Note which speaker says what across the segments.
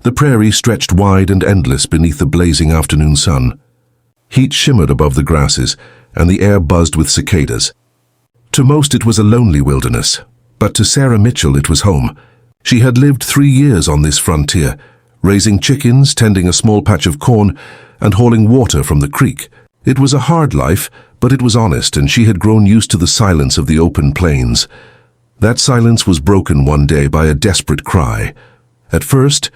Speaker 1: The prairie stretched wide and endless beneath the blazing afternoon sun. Heat shimmered above the grasses, and the air buzzed with cicadas. To most it was a lonely wilderness, but to Sarah Mitchell it was home. She had lived 3 years on this frontier, raising chickens, tending a small patch of corn, and hauling water from the creek. It was a hard life, but it was honest, and she had grown used to the silence of the open plains. That silence was broken one day by a desperate cry. At first,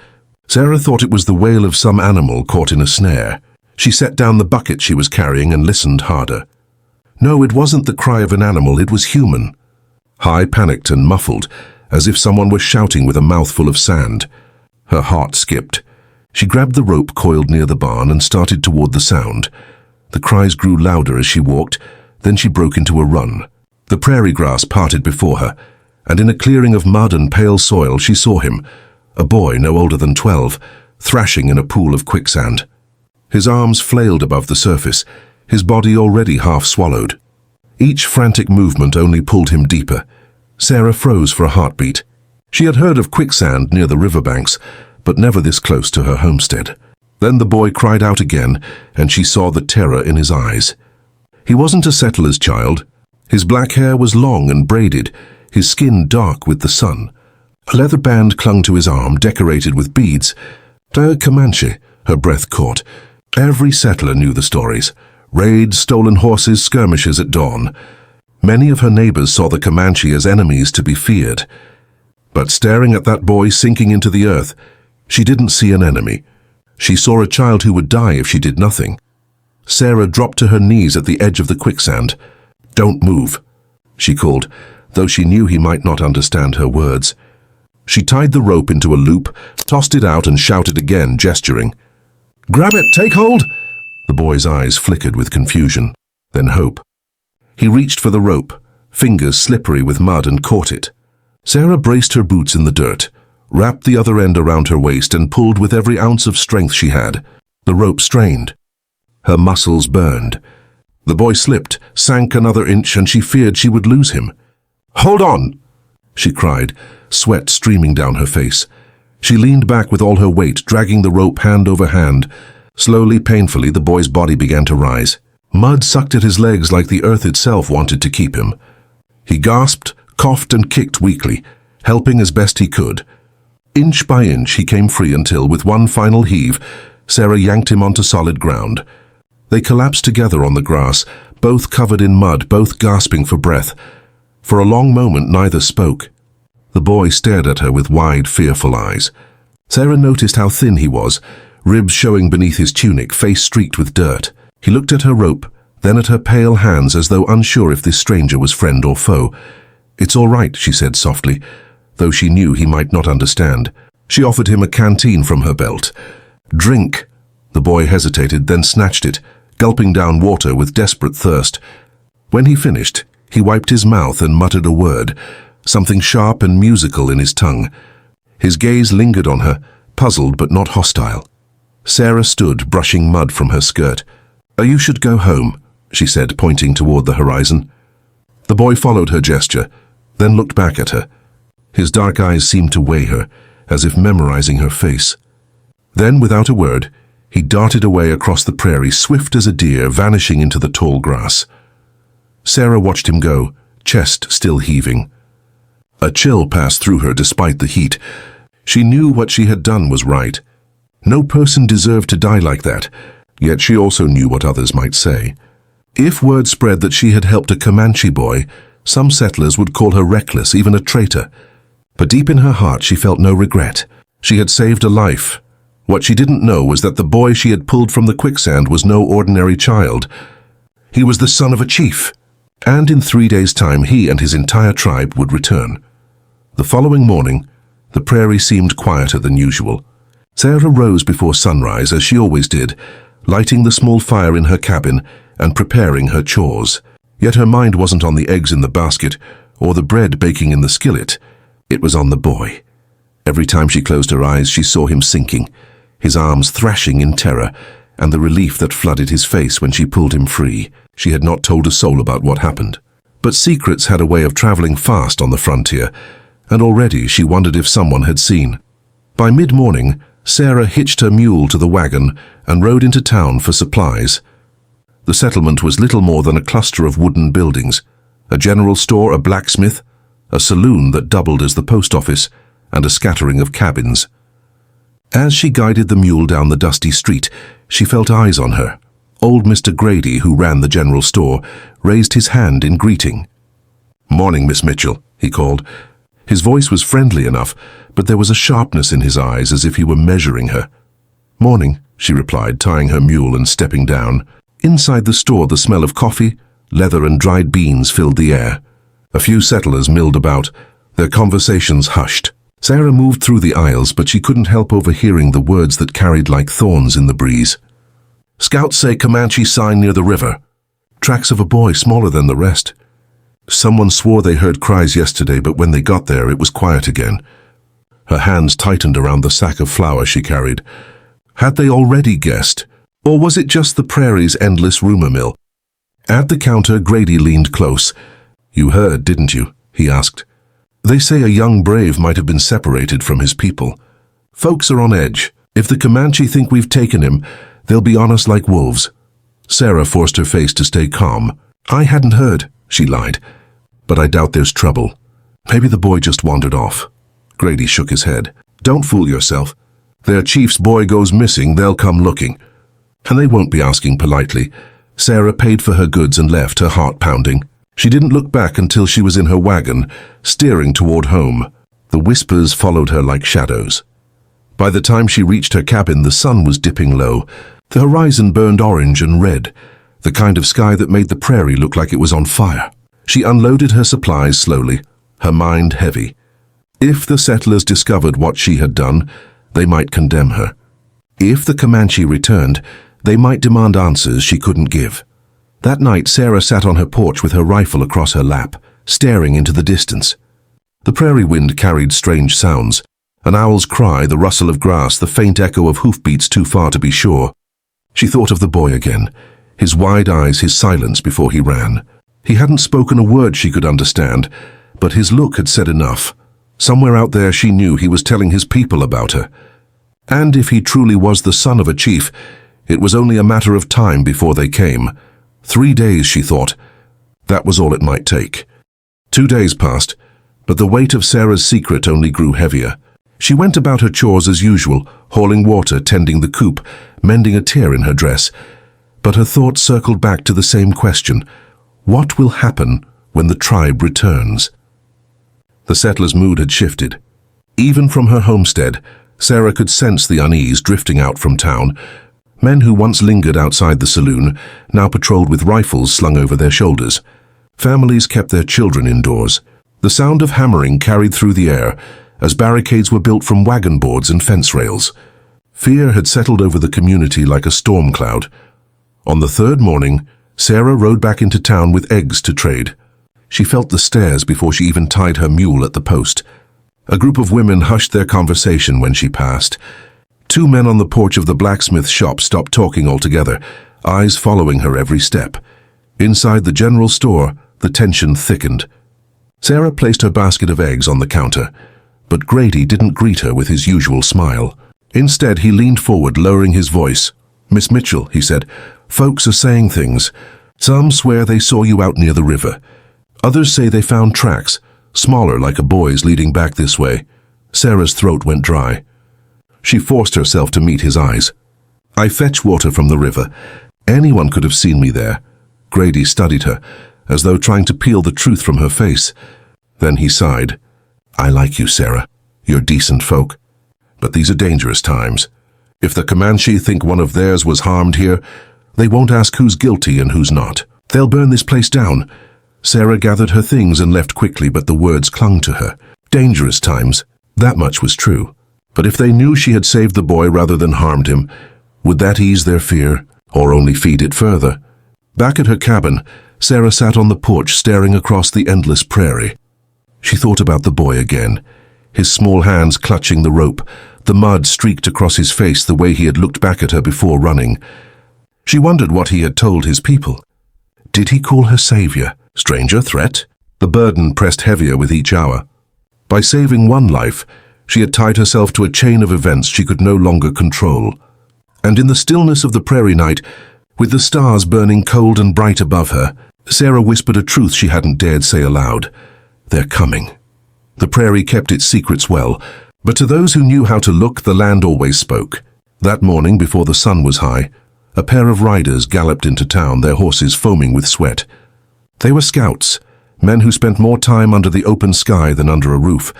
Speaker 1: Sarah thought it was the wail of some animal caught in a snare. She set down the bucket she was carrying and listened harder. No, it wasn't the cry of an animal, it was human. High, panicked and muffled, as if someone were shouting with a mouthful of sand. Her heart skipped. She grabbed the rope coiled near the barn and started toward the sound. The cries grew louder as she walked, then she broke into a run. The prairie grass parted before her, and in a clearing of mud and pale soil she saw him, a boy no older than 12, thrashing in a pool of quicksand. His arms flailed above the surface, his body already half swallowed. Each frantic movement only pulled him deeper. Sarah froze for a heartbeat. She had heard of quicksand near the riverbanks, but never this close to her homestead. Then the boy cried out again, and she saw the terror in his eyes. He wasn't a settler's child. His black hair was long and braided, his skin dark with the sun. A leather band clung to his arm, decorated with beads. Comanche, her breath caught. Every settler knew the stories. Raids, stolen horses, skirmishes at dawn. Many of her neighbors saw the Comanche as enemies to be feared. But staring at that boy sinking into the earth, she didn't see an enemy. She saw a child who would die if she did nothing. Sarah dropped to her knees at the edge of the quicksand. "Don't move," she called, though she knew he might not understand her words. She tied the rope into a loop, tossed it out and shouted again, gesturing. "Grab it! Take hold!" The boy's eyes flickered with confusion, then hope. He reached for the rope, fingers slippery with mud, and caught it. Sarah braced her boots in the dirt, wrapped the other end around her waist and pulled with every ounce of strength she had. The rope strained. Her muscles burned. The boy slipped, sank another inch, and she feared she would lose him. "Hold on!" she cried, sweat streaming down her face. She leaned back with all her weight, dragging the rope hand over hand. Slowly, painfully, the boy's body began to rise. Mud sucked at his legs like the earth itself wanted to keep him. He gasped, coughed, and kicked weakly, helping as best he could. Inch by inch, he came free until, with one final heave, Sarah yanked him onto solid ground. They collapsed together on the grass, both covered in mud, both gasping for breath. For a long moment, neither spoke. The boy stared at her with wide, fearful eyes. Sarah noticed how thin he was, ribs showing beneath his tunic, face streaked with dirt. He looked at her rope, then at her pale hands as though unsure if this stranger was friend or foe. "It's all right," she said softly, though she knew he might not understand. She offered him a canteen from her belt. "Drink." The boy hesitated, then snatched it, gulping down water with desperate thirst. When he finished, he wiped his mouth and muttered a word, something sharp and musical in his tongue. His gaze lingered on her, puzzled but not hostile. Sarah stood, brushing mud from her skirt. "You should go home," she said, pointing toward the horizon. The boy followed her gesture, then looked back at her. His dark eyes seemed to weigh her, as if memorizing her face. Then, without a word, he darted away across the prairie, swift as a deer, vanishing into the tall grass. Sarah watched him go, chest still heaving. A chill passed through her despite the heat. She knew what she had done was right. No person deserved to die like that, yet she also knew what others might say. If word spread that she had helped a Comanche boy, some settlers would call her reckless, even a traitor. But deep in her heart she felt no regret. She had saved a life. What she didn't know was that the boy she had pulled from the quicksand was no ordinary child. He was the son of a chief, and in 3 days' time he and his entire tribe would return. The following morning, the prairie seemed quieter than usual. Sarah rose before sunrise, as she always did, lighting the small fire in her cabin and preparing her chores. Yet her mind wasn't on the eggs in the basket or the bread baking in the skillet. It was on the boy. Every time she closed her eyes, she saw him sinking, his arms thrashing in terror, and the relief that flooded his face when she pulled him free. She had not told a soul about what happened. But secrets had a way of traveling fast on the frontier, and already she wondered if someone had seen. By mid-morning, Sarah hitched her mule to the wagon and rode into town for supplies. The settlement was little more than a cluster of wooden buildings, a general store, a blacksmith, a saloon that doubled as the post office, and a scattering of cabins. As she guided the mule down the dusty street, she felt eyes on her. Old Mr. Grady, who ran the general store, raised his hand in greeting. "Morning, Miss Mitchell," he called. His voice was friendly enough, but there was a sharpness in his eyes as if he were measuring her. "Morning," she replied, tying her mule and stepping down. Inside the store, the smell of coffee, leather and dried beans filled the air. A few settlers milled about, their conversations hushed. Sarah moved through the aisles, but she couldn't help overhearing the words that carried like thorns in the breeze. "Scouts say Comanche sign near the river. Tracks of a boy smaller than the rest. Someone swore they heard cries yesterday, but when they got there, it was quiet again." Her hands tightened around the sack of flour she carried. Had they already guessed? Or was it just the prairie's endless rumor mill? At the counter, Grady leaned close. "You heard, didn't you?" he asked. "They say a young brave might have been separated from his people. Folks are on edge. If the Comanche think we've taken him, they'll be on us like wolves." Sarah forced her face to stay calm. "I hadn't heard," she lied. "But I doubt there's trouble. Maybe the boy just wandered off." Grady shook his head. "Don't fool yourself. Their chief's boy goes missing, they'll come looking. And they won't be asking politely." Sarah paid for her goods and left, her heart pounding. She didn't look back until she was in her wagon, steering toward home. The whispers followed her like shadows. By the time she reached her cabin, the sun was dipping low. The horizon burned orange and red, the kind of sky that made the prairie look like it was on fire. She unloaded her supplies slowly, her mind heavy. If the settlers discovered what she had done, they might condemn her. If the Comanche returned, they might demand answers she couldn't give. That night, Sarah sat on her porch with her rifle across her lap, staring into the distance. The prairie wind carried strange sounds. An owl's cry, the rustle of grass, the faint echo of hoofbeats too far to be sure. She thought of the boy again, his wide eyes, his silence before he ran. He hadn't spoken a word she could understand, but his look had said enough. Somewhere out there she knew he was telling his people about her. And if he truly was the son of a chief, it was only a matter of time before they came. 3 days, she thought. That was all it might take. 2 days passed, but the weight of Sarah's secret only grew heavier. She went about her chores as usual, hauling water, tending the coop, mending a tear in her dress. But her thoughts circled back to the same question. What will happen when the tribe returns? The settler's mood had shifted. Even from her homestead, Sarah could sense the unease drifting out from town. Men who once lingered outside the saloon now patrolled with rifles slung over their shoulders. Families kept their children indoors. The sound of hammering carried through the air as barricades were built from wagon boards and fence rails. Fear had settled over the community like a storm cloud. On the third morning, Sarah rode back into town with eggs to trade. She felt the stares before she even tied her mule at the post. A group of women hushed their conversation when she passed. 2 men on the porch of the blacksmith shop stopped talking altogether, eyes following her every step. Inside the general store, the tension thickened. Sarah placed her basket of eggs on the counter, but Grady didn't greet her with his usual smile. Instead, he leaned forward, lowering his voice. "Miss Mitchell," he said, "folks are saying things. Some swear they saw you out near the river. Others say they found tracks, smaller like a boy's, leading back this way." Sarah's throat went dry. She forced herself to meet his eyes. "I fetch water from the river. Anyone could have seen me there." Grady studied her, as though trying to peel the truth from her face. Then he sighed. "I like you, Sarah. You're decent folk. But these are dangerous times. If the Comanche think one of theirs was harmed here, they won't ask who's guilty and who's not. They'll burn this place down." Sarah gathered her things and left quickly, but the words clung to her. Dangerous times. That much was true. But if they knew she had saved the boy rather than harmed him, would that ease their fear, or only feed it further? Back at her cabin, Sarah sat on the porch staring across the endless prairie. She thought about the boy again, his small hands clutching the rope, the mud streaked across his face the way he had looked back at her before running. She wondered what he had told his people. Did he call her savior? Stranger? Threat? The burden pressed heavier with each hour. By saving one life, She had tied herself to a chain of events she could no longer control. And in the stillness of the prairie night, with the stars burning cold and bright above her, Sarah whispered a truth she hadn't dared say aloud. They're coming. The prairie kept its secrets well, but to those who knew how to look, the land always spoke. That morning, before the sun was high, a pair of riders galloped into town, their horses foaming with sweat. They were scouts, men who spent more time under the open sky than under a roof,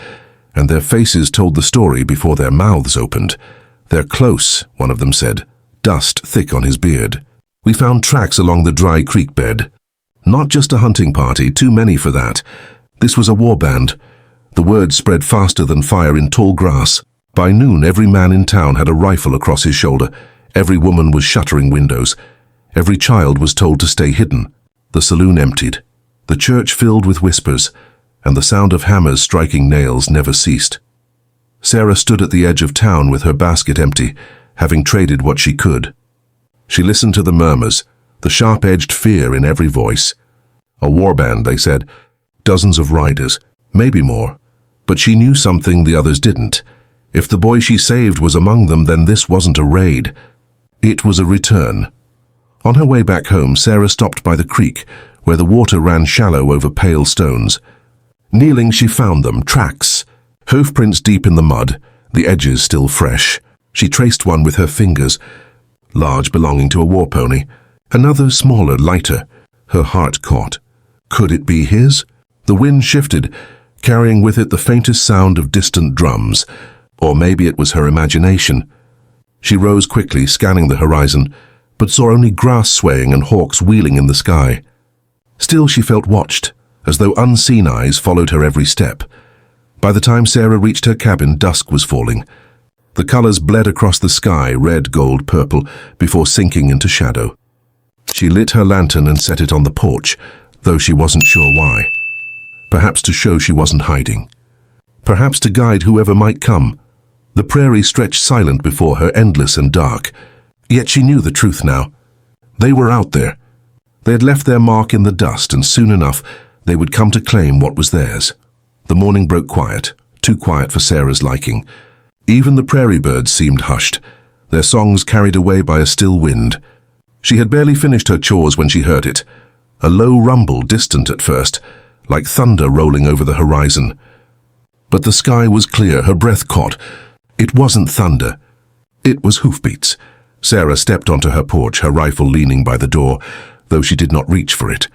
Speaker 1: and their faces told the story before their mouths opened. They're close, one of them said, dust thick on his beard. We found tracks along the dry creek bed. Not just a hunting party, too many for that. This was a war band. The word spread faster than fire in tall grass. By noon, every man in town had a rifle across his shoulder. Every woman was shuttering windows. Every child was told to stay hidden. The saloon emptied. The church filled with whispers, and the sound of hammers striking nails never ceased. Sarah stood at the edge of town with her basket empty, having traded what she could. She listened to the murmurs, the sharp-edged fear in every voice. A warband, they said. Dozens of riders, maybe more. But she knew something the others didn't. If the boy she saved was among them, then this wasn't a raid. It was a return. On her way back home, Sarah stopped by the creek, where the water ran shallow over pale stones. Kneeling, she found them, tracks. Hoofprints deep in the mud, the edges still fresh. She traced one with her fingers, large, belonging to a war pony. Another smaller, lighter. Her heart caught. Could it be his? The wind shifted, carrying with it the faintest sound of distant drums. Or maybe it was her imagination. She rose quickly, scanning the horizon, but saw only grass swaying and hawks wheeling in the sky. Still she felt watched, as though unseen eyes followed her every step. By the time Sarah reached her cabin, dusk was falling. The colors bled across the sky, red, gold, purple, before sinking into shadow. She lit her lantern and set it on the porch, though she wasn't sure why. Perhaps to show she wasn't hiding. Perhaps to guide whoever might come. The prairie stretched silent before her, endless and dark. Yet she knew the truth now. They were out there. They had left their mark in the dust, and soon enough they would come to claim what was theirs. The morning broke quiet, too quiet for Sarah's liking. Even the prairie birds seemed hushed, their songs carried away by a still wind. She had barely finished her chores when she heard it. A low rumble, distant at first, like thunder rolling over the horizon. But the sky was clear, her breath caught. It wasn't thunder. It was hoofbeats. Sarah stepped onto her porch, her rifle leaning by the door, though she did not reach for it.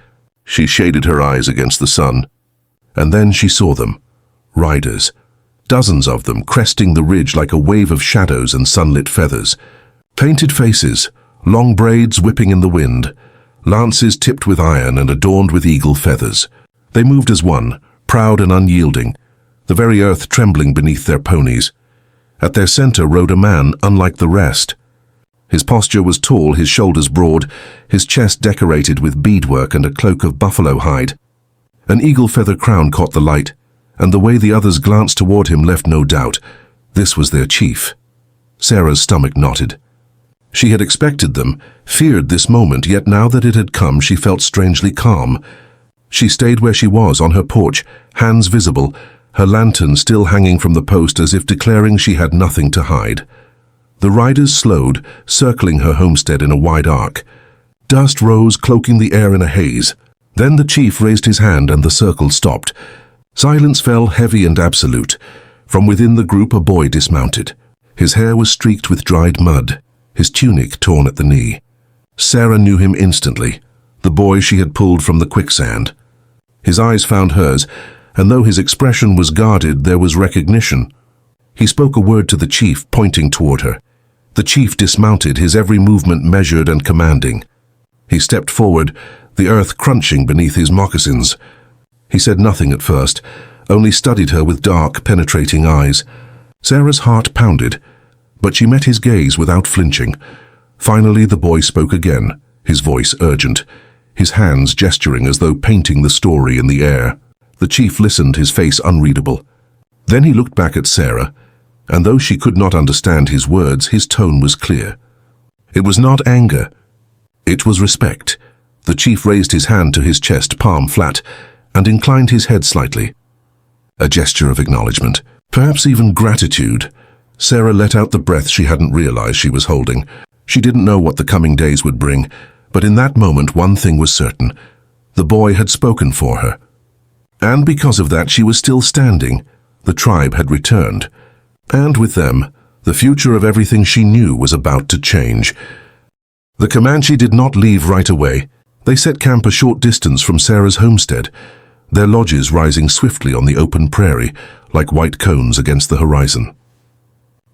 Speaker 1: She shaded her eyes against the sun. And then she saw them. Riders. Dozens of them, cresting the ridge like a wave of shadows and sunlit feathers. Painted faces, long braids whipping in the wind, lances tipped with iron and adorned with eagle feathers. They moved as one, proud and unyielding, the very earth trembling beneath their ponies. At their center rode a man unlike the rest. His posture was tall, his shoulders broad, his chest decorated with beadwork and a cloak of buffalo hide. An eagle feather crown caught the light, and the way the others glanced toward him left no doubt. This was their chief. Sarah's stomach knotted. She had expected them, feared this moment, yet now that it had come, she felt strangely calm. She stayed where she was, on her porch, hands visible, her lantern still hanging from the post as if declaring she had nothing to hide. The riders slowed, circling her homestead in a wide arc. Dust rose, cloaking the air in a haze. Then the chief raised his hand and the circle stopped. Silence fell heavy and absolute. From within the group a boy dismounted. His hair was streaked with dried mud, his tunic torn at the knee. Sarah knew him instantly, the boy she had pulled from the quicksand. His eyes found hers, and though his expression was guarded, there was recognition. He spoke a word to the chief, pointing toward her. The chief dismounted, his every movement measured and commanding. He stepped forward, the earth crunching beneath his moccasins. He said nothing at first, only studied her with dark, penetrating eyes. Sarah's heart pounded, but she met his gaze without flinching. Finally the boy spoke again, his voice urgent, his hands gesturing as though painting the story in the air. The chief listened, his face unreadable. Then he looked back at Sarah, and though she could not understand his words, his tone was clear. It was not anger. It was respect. The chief raised his hand to his chest, palm flat, and inclined his head slightly. A gesture of acknowledgement. Perhaps even gratitude. Sarah let out the breath she hadn't realized she was holding. She didn't know what the coming days would bring, but in that moment one thing was certain. The boy had spoken for her. And because of that she was still standing. The tribe had returned. And with them, the future of everything she knew was about to change. The Comanche did not leave right away. They set camp a short distance from Sarah's homestead, their lodges rising swiftly on the open prairie, like white cones against the horizon.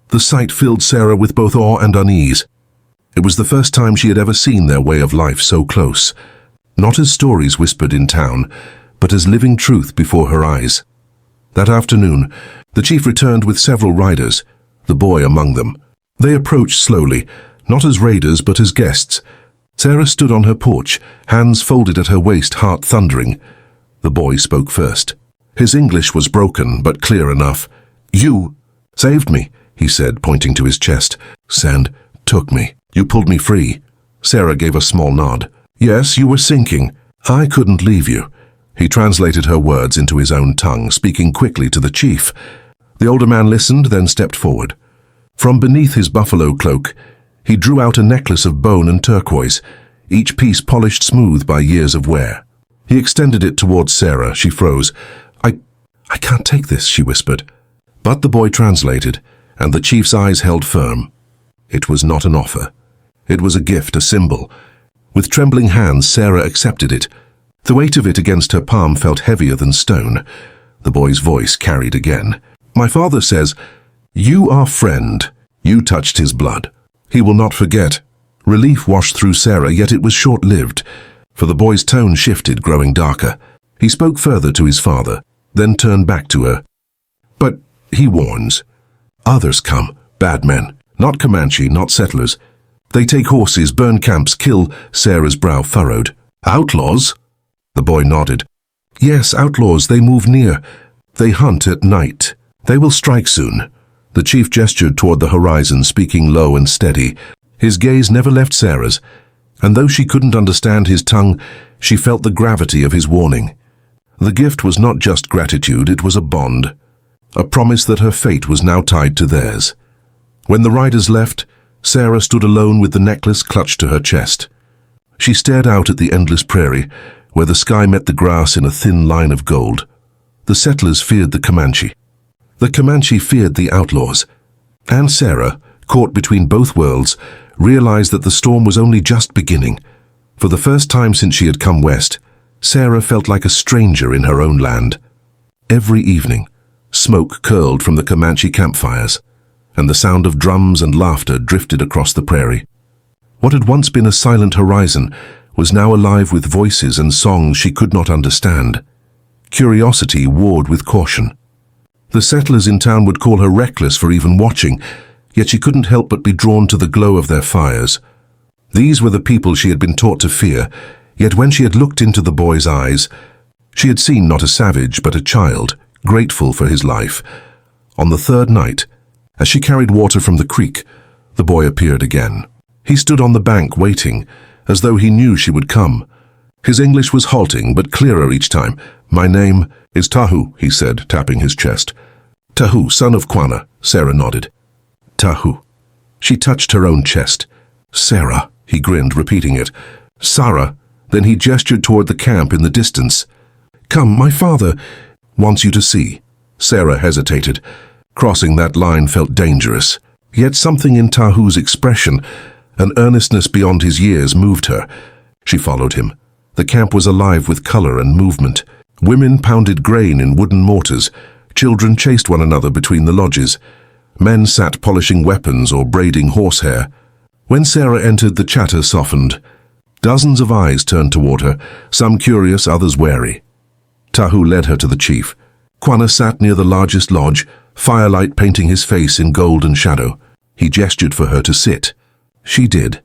Speaker 1: The sight filled Sarah with both awe and unease. It was the first time she had ever seen their way of life so close, not as stories whispered in town, but as living truth before her eyes. That afternoon, the chief returned with several riders, the boy among them. They approached slowly, not as raiders but as guests. Sarah stood on her porch, hands folded at her waist, heart thundering. The boy spoke first. His English was broken, but clear enough. "You saved me," he said, pointing to his chest. "Sand took me. You pulled me free." Sarah gave a small nod. "Yes, you were sinking. I couldn't leave you." He translated her words into his own tongue, speaking quickly to the chief. The older man listened, then stepped forward. From beneath his buffalo cloak, he drew out a necklace of bone and turquoise, each piece polished smooth by years of wear. He extended it towards Sarah. She froze. I can't take this," she whispered. But the boy translated, and the chief's eyes held firm. It was not an offer. It was a gift, a symbol. With trembling hands, Sarah accepted it. The weight of it against her palm felt heavier than stone. The boy's voice carried again. "My father says, you are friend. You touched his blood. He will not forget." Relief washed through Sarah, yet it was short-lived, for the boy's tone shifted, growing darker. He spoke further to his father, then turned back to her. "But he warns. Others come, bad men, not Comanche, not settlers. They take horses, burn camps, kill." Sarah's brow furrowed. "Outlaws?" The boy nodded. "Yes, outlaws. They move near. They hunt at night. They will strike soon." The chief gestured toward the horizon, speaking low and steady. His gaze never left Sarah's, and though she couldn't understand his tongue, she felt the gravity of his warning. The gift was not just gratitude, it was a bond, a promise that her fate was now tied to theirs. When the riders left, Sarah stood alone with the necklace clutched to her chest. She stared out at the endless prairie, where the sky met the grass in a thin line of gold. The settlers feared the Comanche. The Comanche feared the outlaws. And Sarah, caught between both worlds, realized that the storm was only just beginning. For the first time since she had come west, Sarah felt like a stranger in her own land. Every evening, smoke curled from the Comanche campfires, and the sound of drums and laughter drifted across the prairie. What had once been a silent horizon was now alive with voices and songs she could not understand. Curiosity warred with caution. The settlers in town would call her reckless for even watching, yet she couldn't help but be drawn to the glow of their fires. These were the people she had been taught to fear, yet when she had looked into the boy's eyes, she had seen not a savage but a child, grateful for his life. On the third night, as she carried water from the creek, the boy appeared again. He stood on the bank waiting, as though he knew she would come. His English was halting but clearer each time. "My name is Tahu," he said, tapping his chest. "Tahu, son of Quanah," Sarah nodded. "Tahu." She touched her own chest. "Sarah," he grinned, repeating it. "Sarah." Then he gestured toward the camp in the distance. "Come, my father wants you to see." Sarah hesitated. Crossing that line felt dangerous. Yet something in Tahu's expression, an earnestness beyond his years, moved her. She followed him. The camp was alive with color and movement. Women pounded grain in wooden mortars. Children chased one another between the lodges. Men sat polishing weapons or braiding horsehair. When Sarah entered, the chatter softened. Dozens of eyes turned toward her, some curious, others wary. Tahu led her to the chief. Quanah sat near the largest lodge, firelight painting his face in gold and shadow. He gestured for her to sit. She did.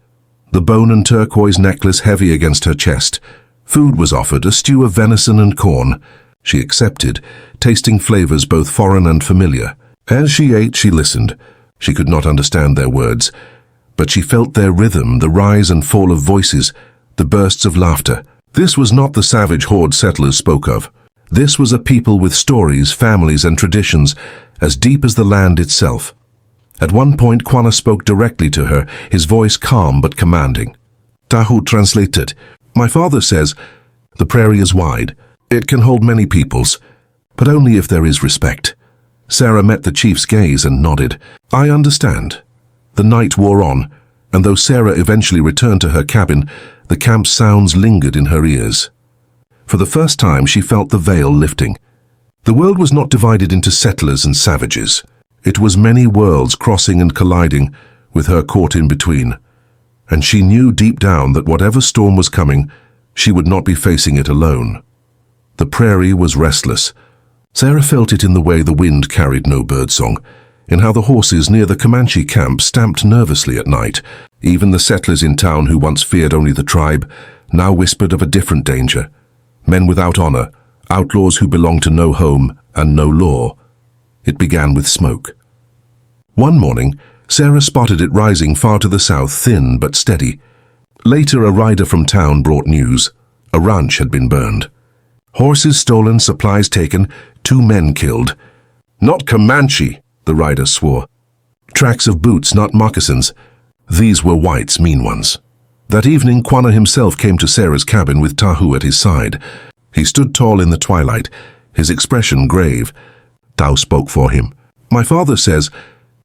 Speaker 1: The bone and turquoise necklace heavy against her chest. Food was offered, a stew of venison and corn. She accepted, tasting flavors both foreign and familiar. As she ate, she listened. She could not understand their words, but she felt their rhythm, the rise and fall of voices, the bursts of laughter. This was not the savage horde settlers spoke of. This was a people with stories, families, and traditions, as deep as the land itself. At one point, Quanah spoke directly to her, his voice calm but commanding. Tahu translated, "My father says, the prairie is wide. It can hold many peoples, but only if there is respect." Sarah met the chief's gaze and nodded. "I understand." The night wore on, and though Sarah eventually returned to her cabin, the camp's sounds lingered in her ears. For the first time, she felt the veil lifting. The world was not divided into settlers and savages. It was many worlds crossing and colliding, with her caught in between. And she knew deep down that whatever storm was coming, she would not be facing it alone. The prairie was restless. Sarah felt it in the way the wind carried no birdsong, in how the horses near the Comanche camp stamped nervously at night. Even the settlers in town who once feared only the tribe now whispered of a different danger. Men without honor, outlaws who belonged to no home and no law. It began with smoke. One morning, Sarah spotted it rising far to the south, thin but steady. Later, a rider from town brought news. A ranch had been burned. Horses stolen, supplies taken, 2 men killed. "Not Comanche," the rider swore. Tracks of boots, not moccasins. These were whites, mean ones. That evening, Quanah himself came to Sarah's cabin with Tahu at his side. He stood tall in the twilight, his expression grave. Tao spoke for him. "My father says,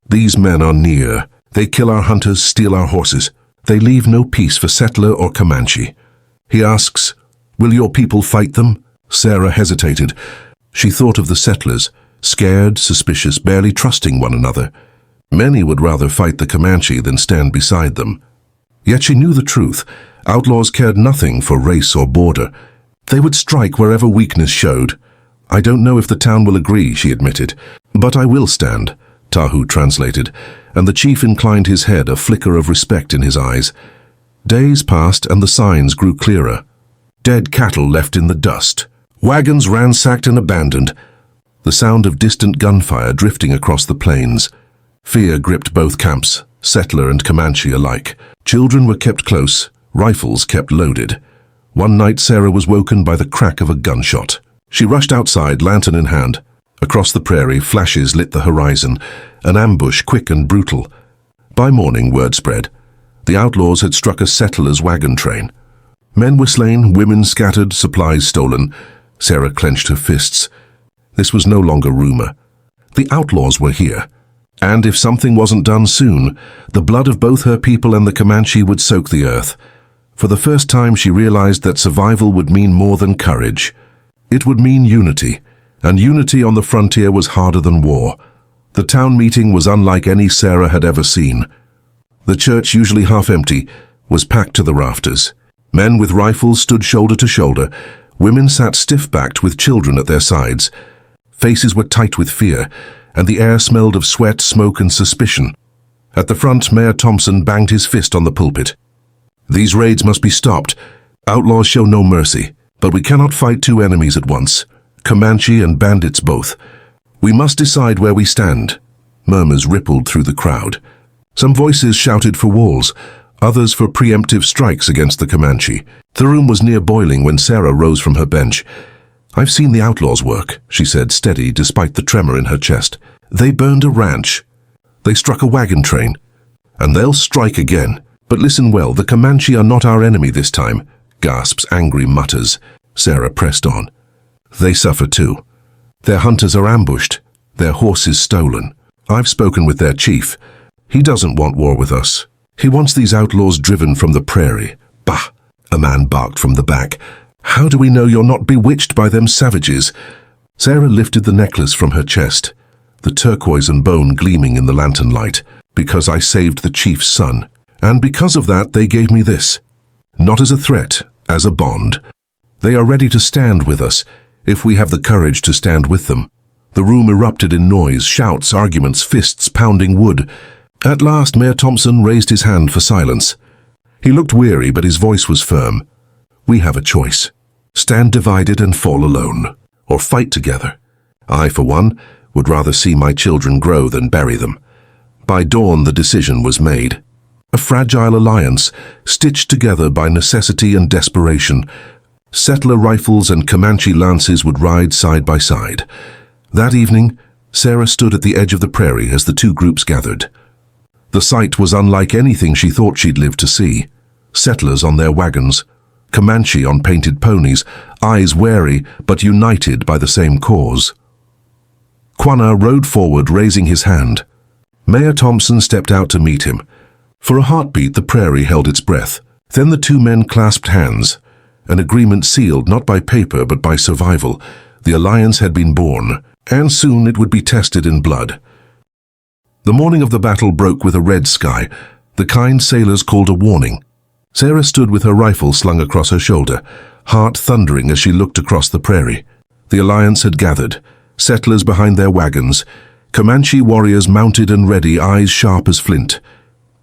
Speaker 1: these men are near. They kill our hunters, steal our horses. They leave no peace for settler or Comanche." He asks, "Will your people fight them?" Sarah hesitated. She thought of the settlers, scared, suspicious, barely trusting one another. Many would rather fight the Comanche than stand beside them. Yet she knew the truth. Outlaws cared nothing for race or border. They would strike wherever weakness showed. "I don't know if the town will agree," she admitted. "But I will stand," Tahu translated, and the chief inclined his head, a flicker of respect in his eyes. Days passed and the signs grew clearer. Dead cattle left in the dust. Wagons ransacked and abandoned. The sound of distant gunfire drifting across the plains. Fear gripped both camps, settler and Comanche alike. Children were kept close, rifles kept loaded. One night Sarah was woken by the crack of a gunshot. She rushed outside, lantern in hand. Across the prairie, flashes lit the horizon, an ambush quick and brutal. By morning, word spread. The outlaws had struck a settler's wagon train. Men were slain, women scattered, supplies stolen. Sarah clenched her fists. This was no longer rumor. The outlaws were here. And if something wasn't done soon, the blood of both her people and the Comanche would soak the earth. For the first time, she realized that survival would mean more than courage. It would mean unity, and unity on the frontier was harder than war. The town meeting was unlike any Sarah had ever seen. The church, usually half empty, was packed to the rafters. Men with rifles stood shoulder to shoulder. Women sat stiff-backed with children at their sides. Faces were tight with fear, and the air smelled of sweat, smoke, and suspicion. At the front, Mayor Thompson banged his fist on the pulpit. "These raids must be stopped. Outlaws show no mercy, but we cannot fight 2 enemies at once, Comanche and bandits both. We must decide where we stand." Murmurs rippled through the crowd. Some voices shouted for walls, others for preemptive strikes against the Comanche. The room was near boiling when Sarah rose from her bench. "I've seen the outlaws work," she said, steady despite the tremor in her chest. "They burned a ranch. They struck a wagon train. And they'll strike again. But listen well, the Comanche are not our enemy this time," gasps angry mutters. Sarah pressed on. "They suffer too. Their hunters are ambushed, their horses stolen. I've spoken with their chief. He doesn't want war with us. He wants these outlaws driven from the prairie." "Bah!" a man barked from the back. "How do we know you're not bewitched by them savages?" Sarah lifted the necklace from her chest, the turquoise and bone gleaming in the lantern light. "Because I saved the chief's son. And because of that, they gave me this. Not as a threat, as a bond. They are ready to stand with us, if we have the courage to stand with them." The room erupted in noise, shouts, arguments, fists pounding wood. At last, Mayor Thompson raised his hand for silence. He looked weary, but his voice was firm. "We have a choice. Stand divided and fall alone, or fight together. I, for one, would rather see my children grow than bury them." By dawn, the decision was made. A fragile alliance, stitched together by necessity and desperation. Settler rifles and Comanche lances would ride side by side. That evening, Sarah stood at the edge of the prairie as the two groups gathered. The sight was unlike anything she thought she'd live to see. Settlers on their wagons, Comanche on painted ponies, eyes wary but united by the same cause. Quanah rode forward, raising his hand. Mayor Thompson stepped out to meet him. For a heartbeat, the prairie held its breath. Then the two men clasped hands, an agreement sealed not by paper but by survival. The alliance had been born, and soon it would be tested in blood. The morning of the battle broke with a red sky, the kind sailors called a warning. Sarah stood with her rifle slung across her shoulder, heart thundering as she looked across the prairie. The alliance had gathered, settlers behind their wagons, Comanche warriors mounted and ready, eyes sharp as flint.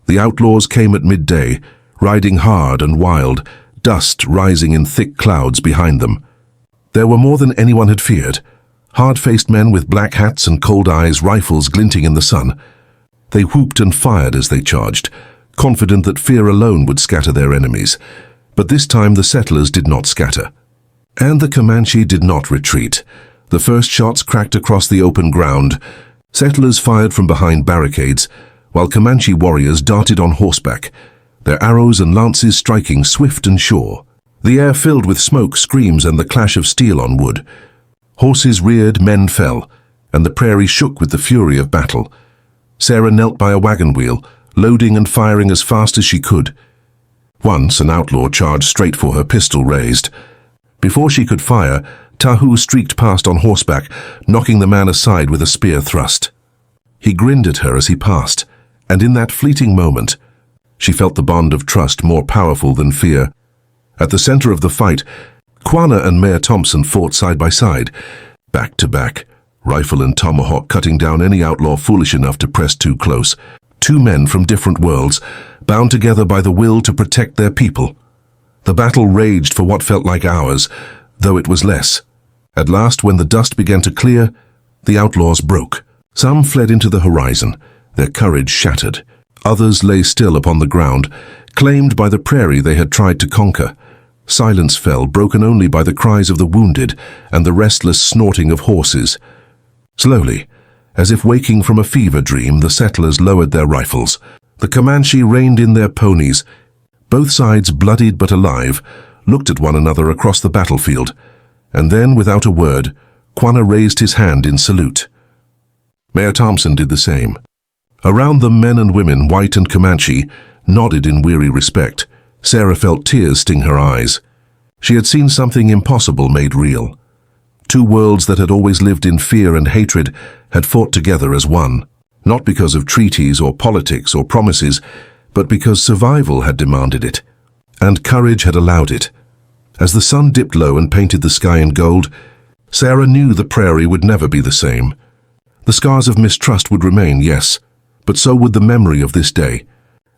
Speaker 1: The outlaws came at midday, riding hard and wild, dust rising in thick clouds behind them. There were more than anyone had feared. Hard-faced men with black hats and cold eyes, rifles glinting in the sun. They whooped and fired as they charged, confident that fear alone would scatter their enemies. But this time the settlers did not scatter. And the Comanche did not retreat. The first shots cracked across the open ground. Settlers fired from behind barricades, while Comanche warriors darted on horseback, their arrows and lances striking swift and sure. The air filled with smoke, screams, and the clash of steel on wood. Horses reared, men fell, and the prairie shook with the fury of battle. Sarah knelt by a wagon wheel, loading and firing as fast as she could. Once an outlaw charged straight for her, pistol raised. Before she could fire, Tahu streaked past on horseback, knocking the man aside with a spear thrust. He grinned at her as he passed, and in that fleeting moment, she felt the bond of trust more powerful than fear. At the center of the fight, Quanah and Mayor Thompson fought side by side, back to back, rifle and tomahawk cutting down any outlaw foolish enough to press too close. Two men from different worlds, bound together by the will to protect their people. The battle raged for what felt like hours, though it was less. At last, when the dust began to clear, the outlaws broke. Some fled into the horizon, their courage shattered. Others lay still upon the ground, claimed by the prairie they had tried to conquer. Silence fell, broken only by the cries of the wounded and the restless snorting of horses. Slowly, as if waking from a fever dream, the settlers lowered their rifles. The Comanche reined in their ponies. Both sides, bloodied but alive, looked at one another across the battlefield, and then, without a word, Quanah raised his hand in salute. Mayor Thompson did the same. Around them, men and women, white and Comanche, nodded in weary respect. Sarah felt tears sting her eyes. She had seen something impossible made real. Two worlds that had always lived in fear and hatred had fought together as one, not because of treaties or politics or promises, but because survival had demanded it, and courage had allowed it. As the sun dipped low and painted the sky in gold, Sarah knew the prairie would never be the same. The scars of mistrust would remain, yes, but so would the memory of this day,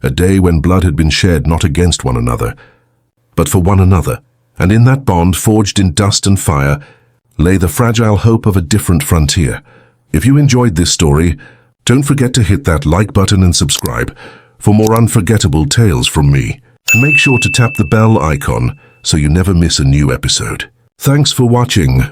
Speaker 1: a day when blood had been shed not against one another, but for one another, and in that bond, forged in dust and fire, lay the fragile hope of a different frontier. If you enjoyed this story, don't forget to hit that like button and subscribe for more unforgettable tales from me. And make sure to tap the bell icon so you never miss a new episode. Thanks for watching.